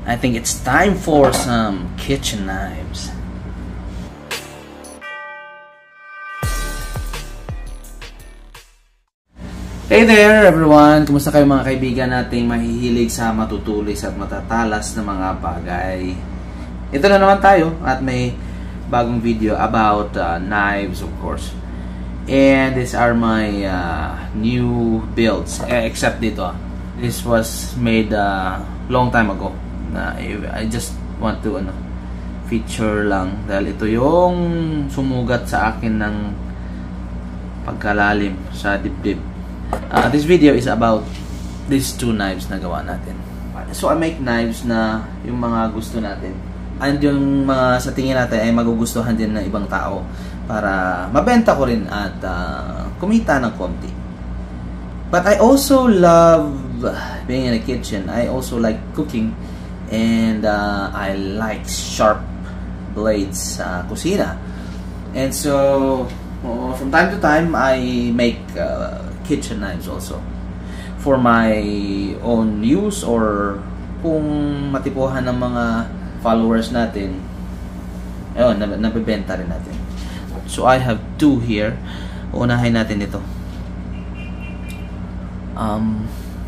I think it's time for some kitchen knives. Hey there everyone! Kumusta kayo mga kaibigan nating mahihilig sa matutulis at matatalas na mga bagay? Ito na naman tayo at may bagong video about knives, of course. And these are my new builds, except dito. This was made long time ago. I just want to feature lang dahil ito yung sumugat sa akin ng pagkalalim sa dibdib. This video is about these two knives na gawa natin. So I make knives na yung mga gusto natin and yung mga sa tingin natin ay magugustuhan din ng ibang tao para mabenta ko rin at kumita ng konti. But I also love being in a kitchen. I also like cooking and I like sharp blades sa kusina. And so from time to time I make kitchen knives also for my own use or kung matipuhan ng mga followers natin, ayun, nabibenta rin natin. So I have two here. Uunahin natin ito.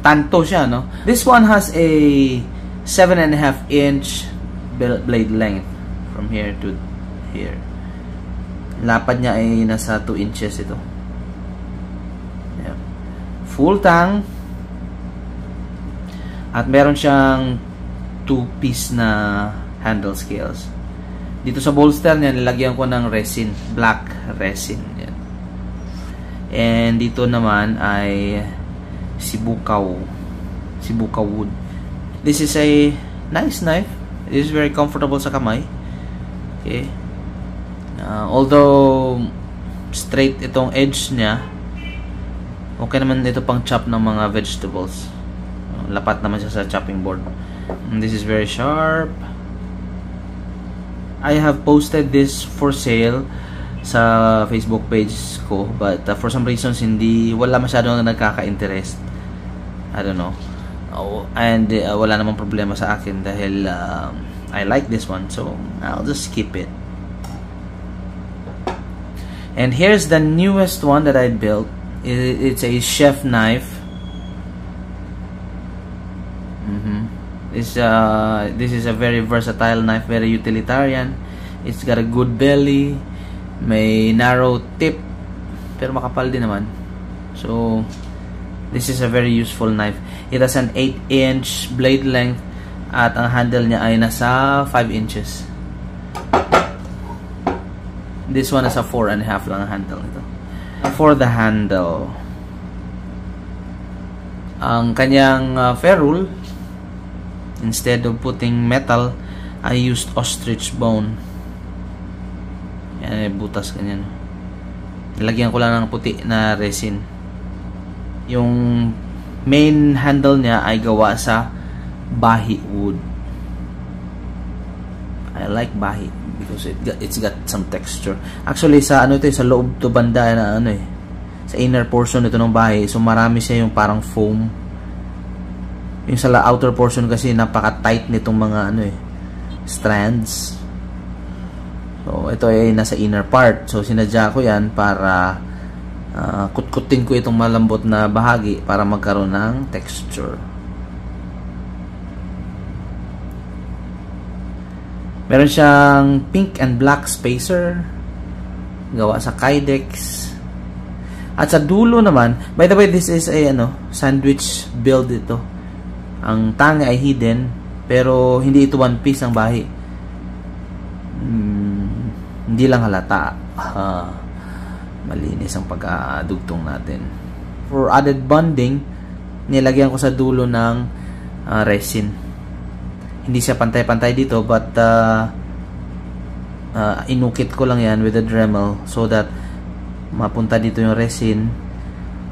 Tanto siya, no? This one has a 7.5 inch blade length from here to here. Lapad niya ay nasa 2 inches ito. Full tang at meron siyang 2-piece na handle scales. Dito sa bolster niya nilagyan ko ng resin, black resin. Yan. And dito naman ay sibukaw wood. This is a nice knife. It is very comfortable sa kamay. Okay. Although straight itong edge niya, okay naman ito pang chop ng mga vegetables. Lapat naman siya sa chopping board. And this is very sharp. I have posted this for sale sa Facebook page ko, but for some reasons wala masyadong nagkaka-interest. I don't know. And wala namang problema sa akin dahil I like this one, so I'll just keep it. And here's the newest one that I built. It's a chef knife. This is a very versatile knife, very utilitarian. It's got a good belly, may narrow tip, pero makapal din naman. So this is a very useful knife. It has an 8-inch blade length at ang handle niya ay nasa 5 inches. This one is a 4.5 lang ang handle nito. For the handle, ang kanyang ferrule, instead of putting metal, I used ostrich bone. Yan, butas ganyan. Nilagyan ko lang ng puti na resin. Yung main handle niya ay gawa sa bahi wood. I like bahi because it's got some texture. Actually sa sa loob to banda na sa inner portion nito ng bahay, so marami siya yung parang foam. Yung sa outer portion kasi napaka-tight nitong mga strands. So ito ay nasa inner part. So sinadya ko 'yan para kutkutin ko itong malambot na bahagi para magkaroon ng texture. Meron siyang pink and black spacer gawa sa Kydex. At sa dulo naman, by the way, this is a sandwich build ito. Ang tang ay hidden, pero hindi ito one piece ang bahi. Hindi lang halata. Malinis ang pagkadugtong natin. For added bonding, nilagyan ko sa dulo ng resin. Hindi siya pantay-pantay dito, but inukit ko lang yan with a Dremel so that mapunta dito yung resin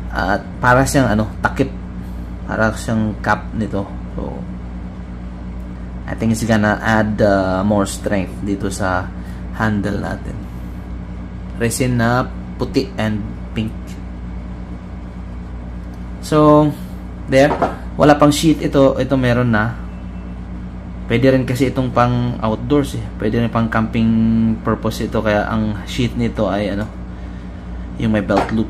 at para siyang takip, para siyang cap nito. So I think it's gonna add more strength dito sa handle natin. Resin na puti and pink. So there, wala pang sheet ito meron na. Pwede rin kasi itong pang outdoors eh. Pwede rin pang camping purpose ito. Kaya ang sheath nito ay ano, yung may belt loop.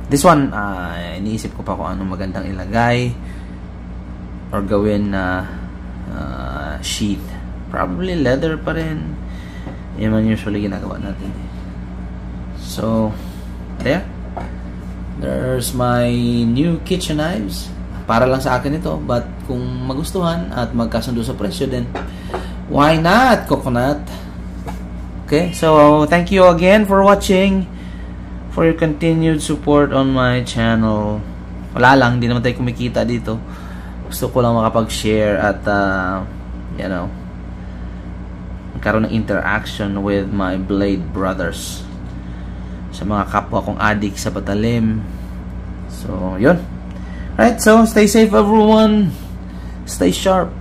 This one, iniisip ko pa kung anong magandang ilagay or gawin na sheath. Probably leather pa rin. Yan man usually ginagawa natin. So, there. There's my new kitchen knives. Para lang sa akin ito, but kung magustuhan at magkasundo sa presyo din, why not, coconut? Okay, so thank you again for watching, for your continued support on my channel. Wala lang, hindi naman tayo kumikita dito. Gusto ko lang makapag-share at you know, magkaroon ng interaction with my blade brothers, sa mga kapwa kong adik sa patalim. So, yun. Alright, so stay safe everyone. Stay sharp.